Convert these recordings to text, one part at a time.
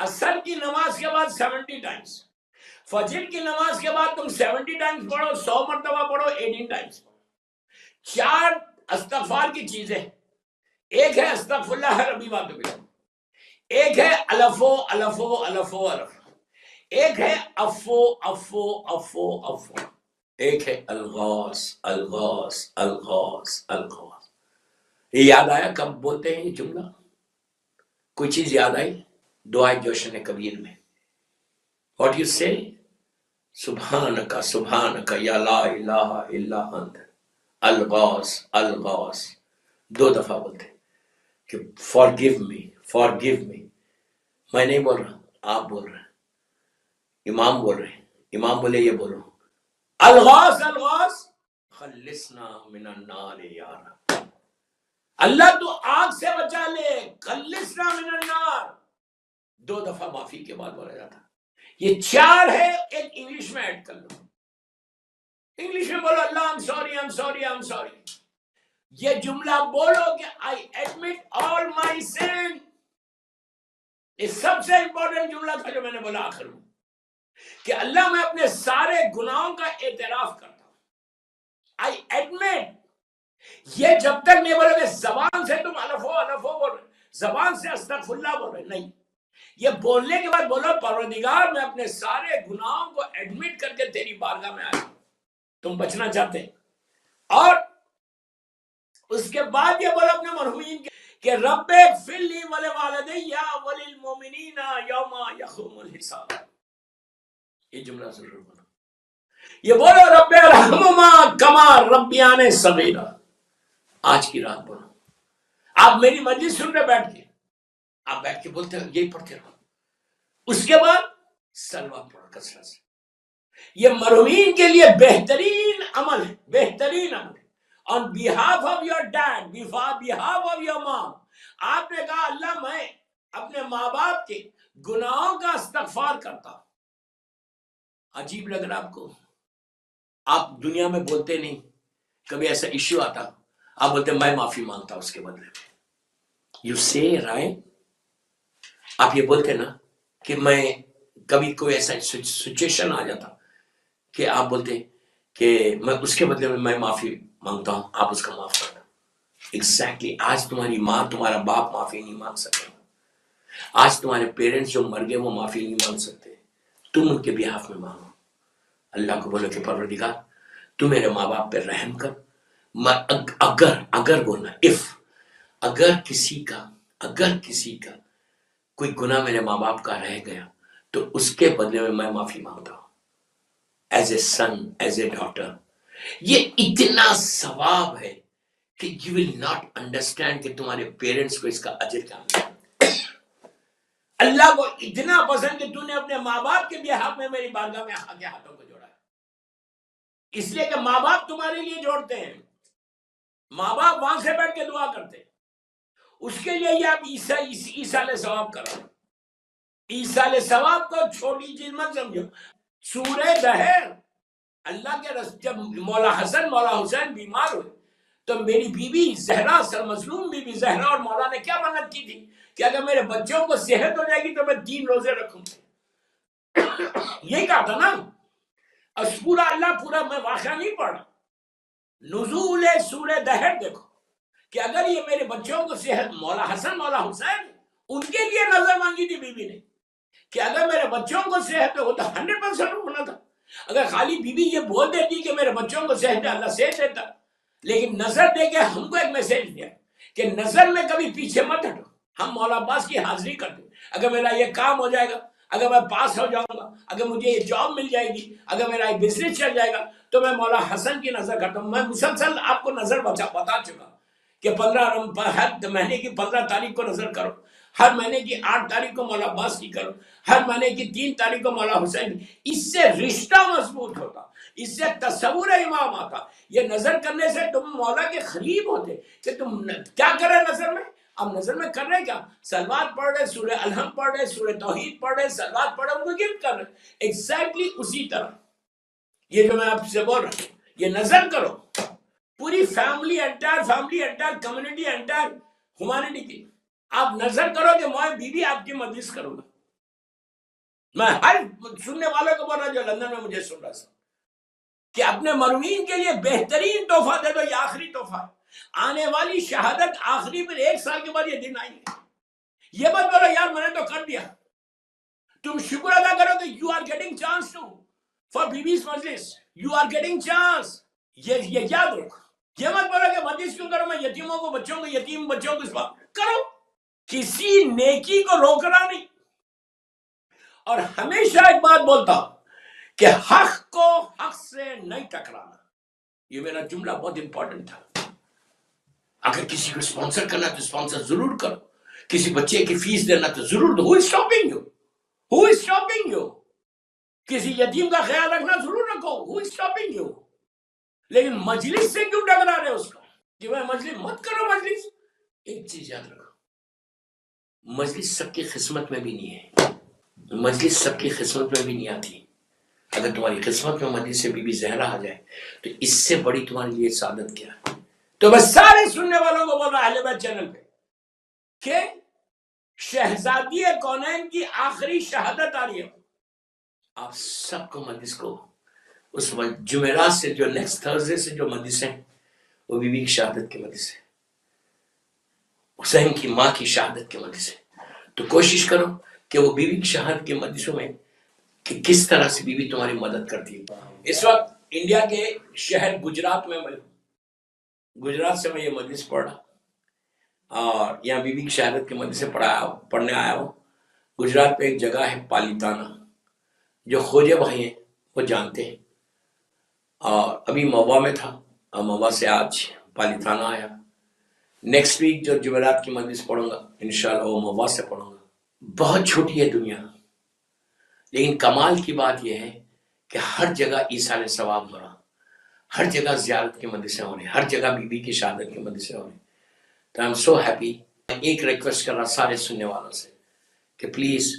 اثر کی نماز کے بعد 70 ٹائمز، فجر کی نماز کے بعد تم 70 ٹائمز پڑھو، 100 مرتبہ پڑھو، 18 ٹائمز پڑھو۔ 4 استغفار کی چیزیں، ایک ہے استغفر اللہ ربی واتوب الیہ، ایک ہے الفو الفو الفو الفو، ایک ہے افو افو افو افو، ایک ہے الغاث الغاث الغاث الغاث۔ یہ یاد آیا کب بولتے ہیں یہ جملہ؟ کوئی چیز یاد آئی؟ دعائے جوشن کبیر میں واٹ یو سے؟ سبحانک سبحانک یا لا الہ الا انت الغاث الغاث، 2 دفعہ بولتے ہیں کہ forgive me۔ میں نہیں بول رہا، آپ بول رہے ہیں، امام بول رہے ہیں، امام بولے یہ بولو الغاث الغاث خلصنا من النار یا رب، اللہ تو آگ سے بچا لے، خلصنا من النار، 2 دفعہ معافی کے بعد بولا جاتا۔ یہ 4 ہے، ایک انگلش میں ایڈ کر لو، انگلش میں بولو اللہ I'm sorry I'm sorry I'm sorry۔ یہ جملہ بولو کہ I admit all my sin۔ یہ سب سے امپورٹنٹ جملہ تھا جو میں نے بولا آخر میں، کہ اللہ میں اپنے سارے گناہوں کا اعتراف کرتا ہوں، I admit۔ یہ جب تک نہیں بولو گے زبان سے تم الفو الفو بول رہے، زبان سے استغفر اللہ بول رہے، نہیں، یہ بولنے کے بعد بولو پروردگار میں اپنے سارے گناہوں کو ایڈمٹ کر کے تیری بارگاہ میں آیا ہوں، تم بچنا چاہتے ہیں۔ اور اس کے بعد یہ بولو اپنے مرحومین کہ رب اغفر لی ولوالدی وللمؤمنین یوم یقوم الحساب۔ یہ جملہ ضرور بولو، یہ بولو رب ارحمہما کما ربیان صغیرا۔ آج کی رات بولو، آپ میری مجلس سن رہے بیٹھ کے، آپ بیٹھ کے بولتے ہیں یہی پڑھتے رہو، اس کے بعد سلوات پڑھو کثرت سے۔ یہ مرحومین کے لیے بہترین عمل ہے، بہترین عمل ہے۔ on behalf of your dad, behalf of your mom، آپ نے کہا اللہ میں اپنے ماں باپ کے گناہوں کا استغفار کرتا ہوں۔ عجیب لگ رہا آپ کو؟ آپ دنیا میں بولتے نہیں، کبھی ایسا ایشو آتا آپ بولتے میں معافی مانگتا ہوں اس کے بدلے میں، یو سے رائٹ، آپ یہ بولتے نا کہ میں کبھی کوئی ایسا سچویشن آ جاتا کہ آپ بولتے کہ میں اس کے بدلے میں معافی مانگتا ہوں، آپ اس کا معاف کرنا۔ ایگزیکٹلی آج تمہاری ماں تمہارا باپ معافی نہیں مانگ سکتے، آج تمہارے پیرنٹس جو مر گئے وہ معافی نہیں مانگ سکتے، تم ان کے بیہاف میں مانگو۔ اللہ کو بولو کہ پروردگار تو میرے ماں باپ پہ رحم کر، اگر بولنا اگر کسی کا کوئی گناہ میرے ماں باپ کا رہ گیا تو اس کے بدلے میں معافی مانگتا ہوں، as a son, as a daughter. یہ اتنا ثواب ہے کہ یو ول ناٹ انڈرسٹینڈ کہ تمہارے پیرنٹس کو اس کا اجر کیا ملتا ہے۔ اللہ کو اتنا پسند کہ تو نے اپنے ماں باپ کے بیہاف میں میری بارگاہ میں آگے ہاتھوں کو جوڑا ہے، اس لیے کہ ماں باپ تمہارے لیے جوڑتے ہیں، ماں باپ وہاں سے بیٹھ کے دعا کرتے ہیں، اس کے لیے یہ آپ عیسیٰ ثواب کرو۔ عیسیٰ ثواب کو چھوٹی چیز مت سمجھو۔ سورہ دہر، اللہ کے جب مولا حسن مولا حسین بیمار ہوئے تو میری بیوی زہرا، سر مظلوم بیوی زہرا اور مولا نے کیا منت کی تھی کہ اگر میرے بچوں کو صحت ہو جائے گی تو میں 3 روزے رکھوں گی، یہی کہا تھا نا۔ پورا میں واقعہ نہیں پڑھا، نزول سورہ دہر دیکھو کہ اگر یہ میرے بچوں کو صحت، مولا حسن مولا حسین ان کے لیے نظر مانگی تھی بیوی نے کہ اگر میرے بچوں کو صحت ہو تو 100% ہونا تھا۔ اگر خالی بیوی یہ بول دیتی کہ میرے بچوں کو صحت ہے اللہ صحت دیتا، لیکن نظر دے کے ہم کو ایک میسج دیا کہ نظر میں کبھی پیچھے مت ہٹو، ہم مولا عباس کی حاضری کرتے، اگر میرا یہ کام ہو جائے گا، اگر میں پاس ہو جاؤں گا، اگر مجھے یہ جاب مل جائے گی، اگر میرا یہ بزنس چل جائے گا تو میں مولا حسن کی نظر کرتا ہوں۔ میں مسلسل آپ کو نظر بتا چکا کہ ہر مہینے کی 15 تاریخ کو نظر کرو، ہر مہینے کی 8 تاریخ کو مولا عباس کی کرو، ہر مہینے کی 3 تاریخ کو مولا حسین کی۔ اس سے رشتہ مضبوط ہوتا، اس سے تصور امام آتا۔ یہ نظر کرنے سے تم مولا کے قریب ہوتے کہ تم کیا کر رہے نظر میں۔ اب نظر میں کر رہے کیا؟ سلوات پڑھ رہے، سورہ الحمد پڑھ رہے، سورہ توحید پڑھ رہے، سلوات پڑھ رہے، ان کو گفٹ کر رہے۔ ایگزیکٹلی اسی طرح یہ جو میں آپ سے بول رہا ہوں، یہ نظر کرو پوری family, entire community, entire humanity کی۔ آپ نظر کرو کہ میں بیوی آپ کی مجلس کروں گا، میں ہر سننے والوں کو بول رہا جو لندن میں مجھے سن رہا تھا کہ اپنے مرحومین کے لیے بہترین تحفہ دے دو، یہ آخری تحفہ ہے۔ آنے والی شہادت آخری پھر 1 سال کے بعد یہ دن آئیں گے۔ یہ مت بولو یار میں نے تو کر دیا، تم شکر ادا کرو کہ you are getting chance to for بیویز مجلس، یو آر گیٹنگ چانس۔ یہ یاد رکھو، یہ مت بولو کہ مجلس کیوں کرو، میں یتیموں کو، بچوں کو، یتیم بچوں کو اس بات کرو، کسی نیکی کو روکنا نہیں۔ اور ہمیشہ ایک بات بولتا ہوں کہ حق کو حق سے نہیں ٹکرانا، یہ میرا جملہ بہت امپورٹنٹ تھا۔ اگر کسی کو اسپانسر کرنا تو اسپانسر ضرور کرو، کسی بچے کی فیس دینا تو ضرور دو، who is stopping you, who is stopping you? کسی یتیم کا خیال رکھنا ضرور رکھو، ہو از اسٹاپنگ یو؟ لیکن مجلس سے کیوں ٹکرا رہے اس کو کہ میں مجلس مت کرو؟ مجلس، ایک چیز یاد رکھو، مجلس سب کی قسمت میں بھی نہیں ہے، مجلس سب کی قسمت میں بھی نہیں آتی۔ اگر تمہاری قسمت میں مجلس سے بی بی زہرا آ جائے تو اس سے بڑی تمہارے لیے سعادت کیا ہے؟ تو بس سارے سننے والوں کو بول رہا اہل بیت چینل پہ کہ شہزادی کونین کی آخری شہادت آ رہی ہے، آپ سب کو مجلس کو اس جمعرات سے جو نیکسٹ تھرسڈے سے جو مجلس ہیں وہ بی بی کی شہادت کے مجلس ہے، حسین کی ماں کی شہادت کے مجلس ہے۔ تو کوشش کرو کہ وہ بی بی کی شہادت کے مجلسوں میں کہ کس طرح سے بی بی تمہاری مدد کرتی ہے۔ اس وقت انڈیا کے شہر گجرات میں گجرات سے میں یہ مجلس پڑھ رہا اور یہاں بی بی کی شہادت کے مجلس سے پڑھنے آیا ہوں۔ گجرات پہ ایک جگہ ہے پالیتانہ، جو خوجے بھائی ہیں وہ جانتے ہیں، اور ابھی موا میں تھا اور موا سے آج پالیتانہ آیا۔ نیکسٹ ویک جو جمعرات کی مجلس پڑھوں گا انشاءاللہ وہ موا سے پڑھوں گا۔ بہت چھوٹی ہے دنیا، لیکن کمال کی بات یہ ہے کہ ہر جگہ ایصال ثواب ہو رہا، ہر جگہ زیارت کے مدرسے ہو رہے، ہر جگہ بی بی کی شہادت کے مدرسے ہو رہے۔ تو I'm so happy۔ میں ایک ریکویسٹ کر رہا سارے سننے والوں سے کہ پلیز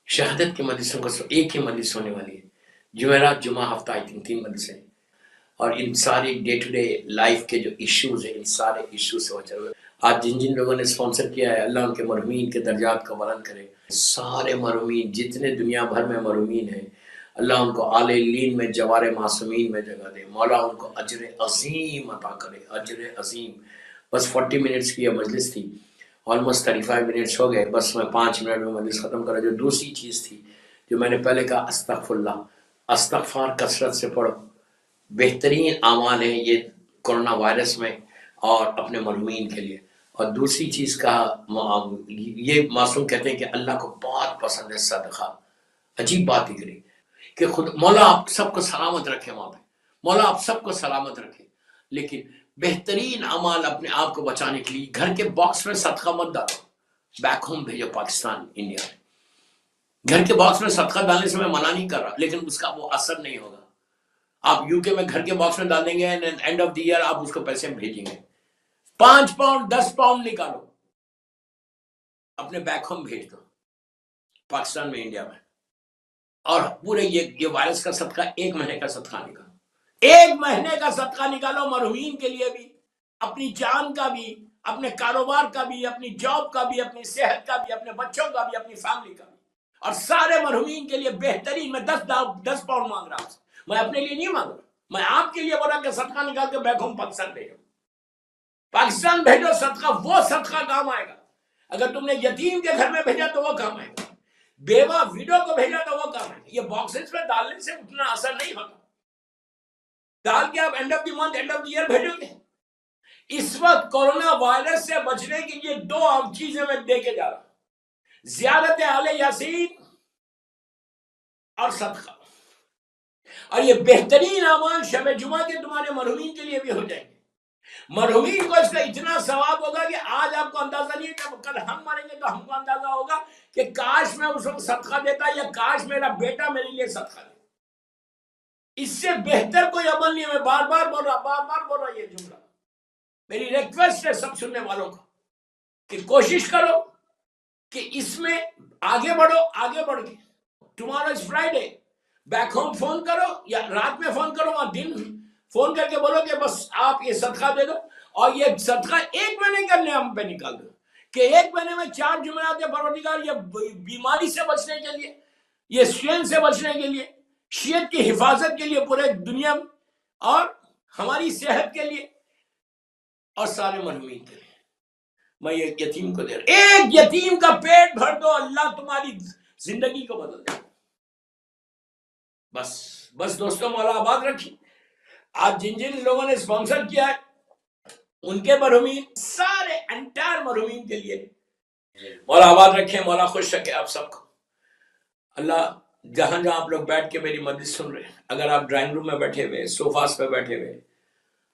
شہادت کے مدرسوں کو ایک ہی مجلس ہونے والی ہے، جمعرات جمعہ ہفتہ آئی تھنک 3 مجلسیں، اور ان سارے ڈے ٹو ڈے لائف کے جو ایشوز ہیں ان سارے ایشوز سے بچا ہوئے۔ آج جن جن لوگوں نے اسپانسر کیا ہے اللہ ان کے مرحومین کے درجات کو بلند کرے۔ سارے مرحومین جتنے دنیا بھر میں مرحومین ہیں اللہ ان کو اعلی لین میں جوار معصومین میں جگہ دے، مولا ان کو اجر عظیم عطا کرے، اجر عظیم۔ بس 40 منٹس کی یہ مجلس تھی، آلموسٹ 35 منٹس ہو گئے، بس میں 5 منٹ میں مجلس ختم کرا۔ جو دوسری چیز تھی جو میں نے پہلے کہا، استغفر اللہ، استغفار کثرت سے پڑھو، بہترین اعمال ہیں یہ کرونا وائرس میں اور اپنے مرحومین کے لیے۔ اور دوسری چیز کا یہ معصوم کہتے ہیں کہ اللہ کو بہت پسند ہے صدقہ۔ عجیب بات نکلی کہ خود مولا آپ سب کو سلامت رکھے، وہاں پہ مولا آپ سب کو سلامت رکھے، لیکن بہترین اعمال اپنے آپ کو بچانے کے لیے گھر کے باکس میں صدقہ مت ڈالو، بیک ہوم بھیجو، پاکستان انڈیا میں۔ گھر کے باکس میں صدقہ ڈالنے سے میں منع نہیں کر رہا، لیکن اس کا وہ اثر نہیں ہوگا۔ آپ یو کے میں گھر کے باکس میں ڈال دیں گے، اینڈ آف دی ایئر آپ اس کو پیسے بھیجیں گے، 5 پاؤنڈ 10 پاؤنڈ نکالو، اپنے بیک ہوم بھیج دو، پاکستان میں، انڈیا میں، اور پورے یہ وائرس کا صدقہ 1 مہینے کا صدقہ نکالو، 1 مہینے کا صدقہ نکالو مرحومین کے لیے بھی، اپنی جان کا بھی، اپنے کاروبار کا بھی، اپنی جاب کا بھی، اپنی صحت کا بھی، اپنے بچوں کا بھی، اپنی فیملی کا بھی، اور سارے مرحومین کے لیے بہترین۔ میں 10 پاؤنڈ مانگ رہا ہوں، میں اپنے لیے نہیں مانگ رہا، میں آپ کے لیے بولا کہ صدقہ نکال کے بیک ہوم پاکستان بھیجو، پاکستان بھیجو، صدقہ وہ صدقہ کام آئے گا۔ اگر تم نے یتیم کے گھر میں بھیجا تو وہ کام آئے گا، بیوہ ویڈو کو بھیجا تو وہ کام آئے گا۔ یہ باکسز میں ڈالنے سے اتنا اثر نہیں ہوتا، ڈال کے آپ end of the month, end of the year بھیجو گے۔ اس وقت کورونا وائرس سے بچنے کے لیے 2 عام چیزیں میں دے کے جا رہا ہوں، زیارت آل یاسین اور صدقہ، اور یہ بہترین اعمال شب جمعہ کے تمہارے مرحومین کے لیے بھی ہو جائیں گے۔ مرحومین کو اس کا اتنا ثواب ہوگا کہ آج آپ کو اندازہ نہیں ہے، کہ کل ہم مریں گے تو ہم کو اندازہ ہوگا کہ کاش میں اس وقت صدقہ دیتا، یا کاش میرا بیٹا میرے لیے صدقہ دے۔ اس سے بہتر کوئی عمل نہیں ہے۔ میں بار بار بول رہا یہ جملہ، میری ریکویسٹ ہے سب سننے والوں کو کہ کوشش کرو کہ اس میں آگے بڑھو، آگے بڑھ کے tomorrow is Friday, back home phone کرو، یا رات میں فون کرو، وہاں دن فون کر کے بولو کہ بس آپ یہ صدقہ دے دو، اور یہ صدقہ 1 مہینے کا نام پہ نکال دو، کہ 1 مہینے میں 4 جمعرات پروردگار یہ بیماری سے بچنے کے لیے یہ شیعہ سے بچنے کے لیے، شیعت کی حفاظت کے لیے پورے دنیا میں، اور ہماری صحت کے لیے، اور سارے مرحومین کے لیے میں ایک یتیم کو دے رہا ہوں۔ ایک یتیم کا پیٹ بھر دو، اللہ تمہاری زندگی کو بدل دے۔ بس بس دوستوں، مولا آباد رکھی۔ آج جن جن لوگوں نے اسپانسر کیا ہے ان کے مرحومین، سارے انٹائر مرحومین کے لیے مولا آباد رکھیں، مولا خوش رکھے آپ سب کو۔ اللہ جہاں جہاں آپ لوگ بیٹھ کے میری مجلس سن رہے ہیں، اگر آپ ڈرائنگ روم میں بیٹھے ہوئے، صوفاس پہ بیٹھے ہوئے،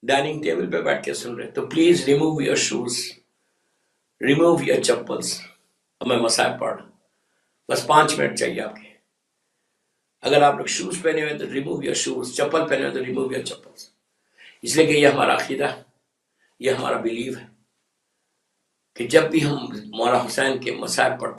ڈائننگ ٹیبل پہ بیٹھ کے سن رہے ہیں، تو please remove your shoes, remove your chappals. اور میں مسائب پڑھ رہا ہوں، بس 5 منٹ چاہیے آپ کے۔ اگر آپ لوگ شوز پہنے ہوئے تو ریموو یور شوز، چپل پہنے ہوئے تو ریموو یور چپلس، اس لیے کہ یہ ہمارا عقیدہ ہے، یہ ہمارا بلیو ہے کہ جب بھی ہم مولا حسین کے مسائب پڑھتے